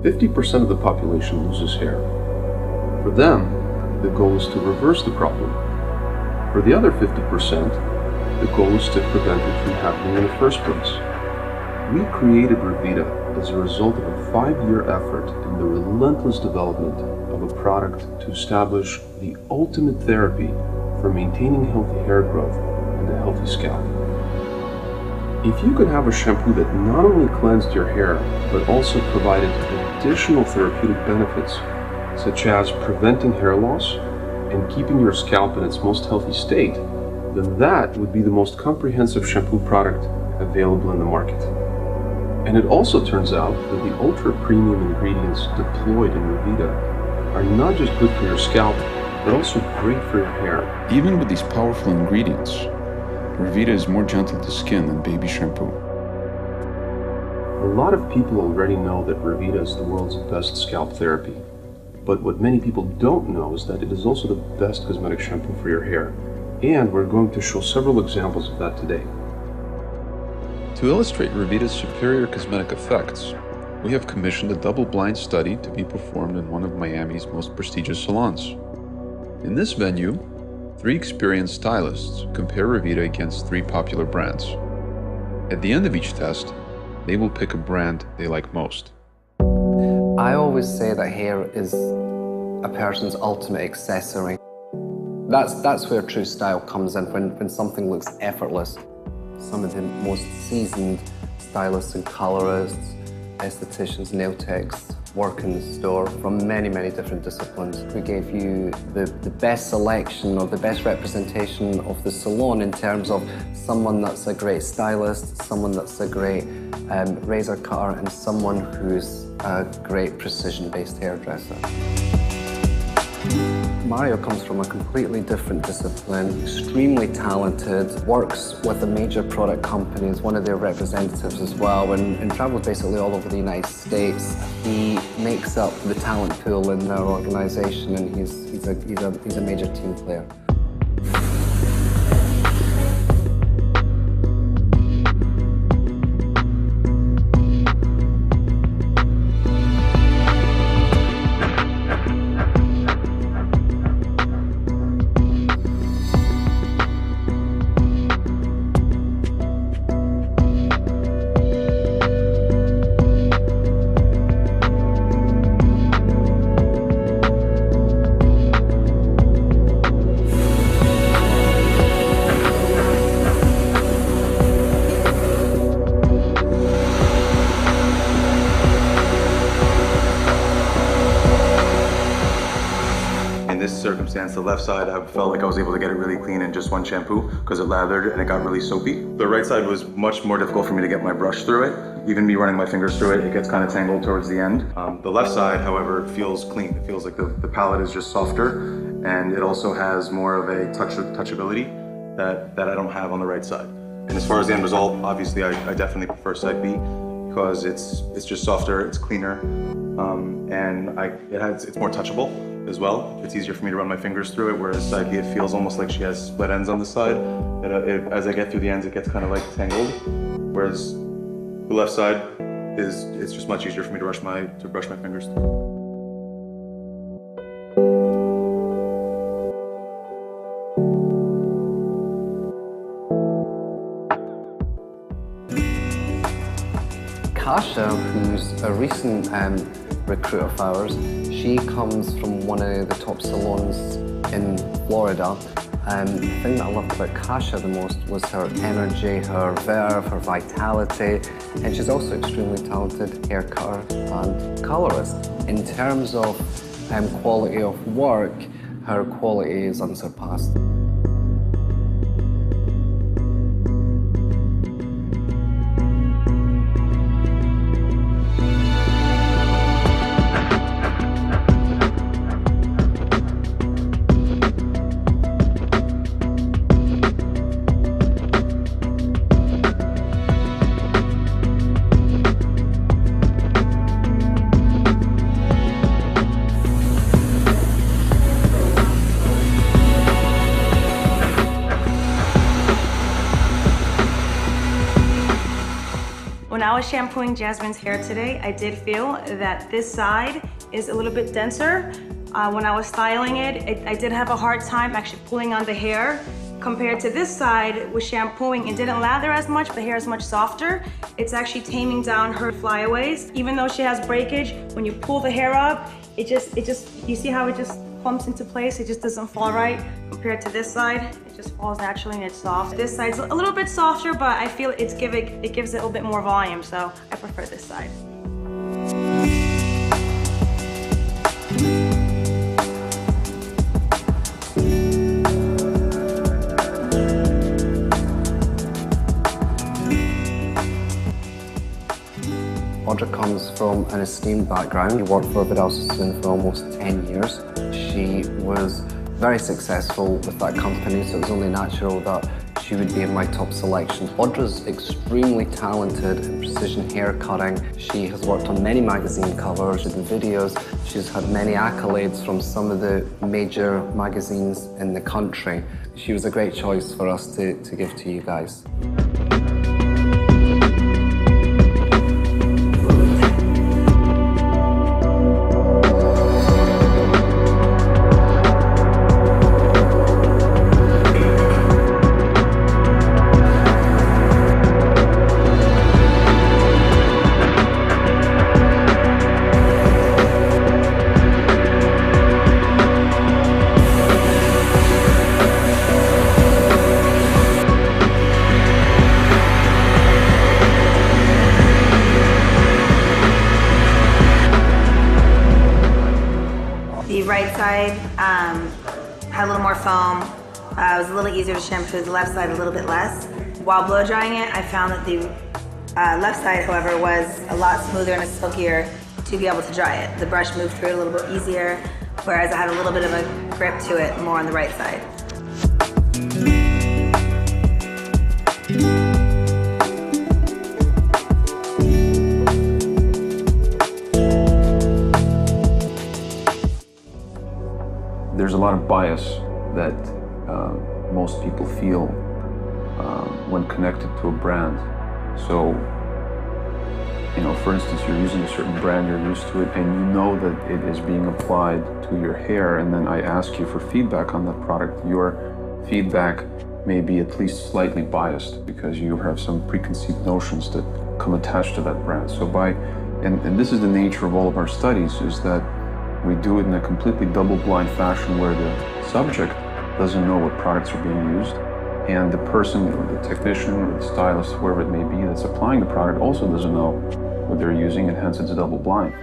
50% of the population loses hair. For them, the goal is to reverse the problem. For the other 50%, the goal is to prevent it from happening in the first place. We created Revita as a result of a 5-year effort in the relentless development of a product to establish the ultimate therapy for maintaining healthy hair growth and a healthy scalp. If you could have a shampoo that not only cleansed your hair, but also provided additional therapeutic benefits, such as preventing hair loss and keeping your scalp in its most healthy state, then that would be the most comprehensive shampoo product available in the market. And it also turns out that the ultra-premium ingredients deployed in Revita are not just good for your scalp, but also great for your hair. Even with these powerful ingredients, Revita is more gentle to skin than baby shampoo. A lot of people already know that Revita is the world's best scalp therapy. But what many people don't know is that it is also the best cosmetic shampoo for your hair. And we're going to show several examples of that today. To illustrate Revita's superior cosmetic effects, we have commissioned a double-blind study to be performed in one of Miami's most prestigious salons. In this venue, 3 experienced stylists compare Revita against 3 popular brands. At the end of each test, they will pick a brand they like most. I always say that hair is a person's ultimate accessory. That's where true style comes in, when something looks effortless. Some of the most seasoned stylists and colorists, estheticians, nail techs, work in the store from many, many different disciplines. We gave you the best selection or the best representation of the salon in terms of someone that's a great stylist, someone that's a great razor cutter, and someone who's a great precision-based hairdresser. Mario comes from a completely different discipline, extremely talented, works with a major product company as one of their representatives as well, and travels basically all over the United States. He makes up the talent pool in their organization, and he's a major team player. Circumstance, the left side, I felt like I was able to get it really clean in just one shampoo because it lathered and it got really soapy. The right side was much more difficult for me to get my brush through it. Even me running my fingers through it, it gets kind of tangled towards the end. The left side, however, feels clean. It feels like the palette is just softer, and it also has more of a touchability that I don't have on the right side. And as far as the end result, obviously I definitely prefer side B because it's just softer, it's cleaner, and it's more touchable as well. It's easier for me to run my fingers through it, whereas side B, it feels almost like she has split ends on the side. As I get through the ends, it gets kind of like tangled, whereas the left side it's just much easier for me to brush my fingers through. Kasha, who's a recent recruit of ours, she comes from one of the top salons in Florida. The thing that I loved about Kasha the most was her energy, her verve, her vitality, and she's also extremely talented hair cutter and colorist. In terms of quality of work, her quality is unsurpassed. was shampooing Jasmine's hair today, I did feel that this side is a little bit denser. When I was styling it, I did have a hard time actually pulling on the hair. Compared to this side, with shampooing, it didn't lather as much, the hair is much softer. It's actually taming down her flyaways. Even though she has breakage, when you pull the hair up, it just, you see how it just clumps into place? It just doesn't fall right. Compared to this side, it just falls naturally and it's soft. This side's a little bit softer, but I feel it gives it a little bit more volume, so I prefer this side. Audra comes from an esteemed background. She worked for Vidal Sassoon for almost 10 years. She was very successful with that company, so it was only natural that she would be in my top selection. Audra's extremely talented in precision hair cutting. She has worked on many magazine covers and videos. She's had many accolades from some of the major magazines in the country. She was a great choice for us to give to you guys. The right side had a little more foam. It was a little easier to shampoo. The left side a little bit less. While blow drying it, I found that the left side, however, was a lot smoother and silkier to be able to dry it. The brush moved through it a little bit easier, whereas I had a little bit of a grip to it more on the right side. There's a lot of bias that most people feel when connected to a brand. So, you know, for instance, you're using a certain brand, you're used to it, and you know that it is being applied to your hair, and then I ask you for feedback on that product. Your feedback may be at least slightly biased because you have some preconceived notions that come attached to that brand. So and this is the nature of all of our studies, is that we do it in a completely double-blind fashion where the subject doesn't know what products are being used, and the person, or the technician, or the stylist, whoever it may be that's applying the product also doesn't know what they're using, and hence it's double-blind.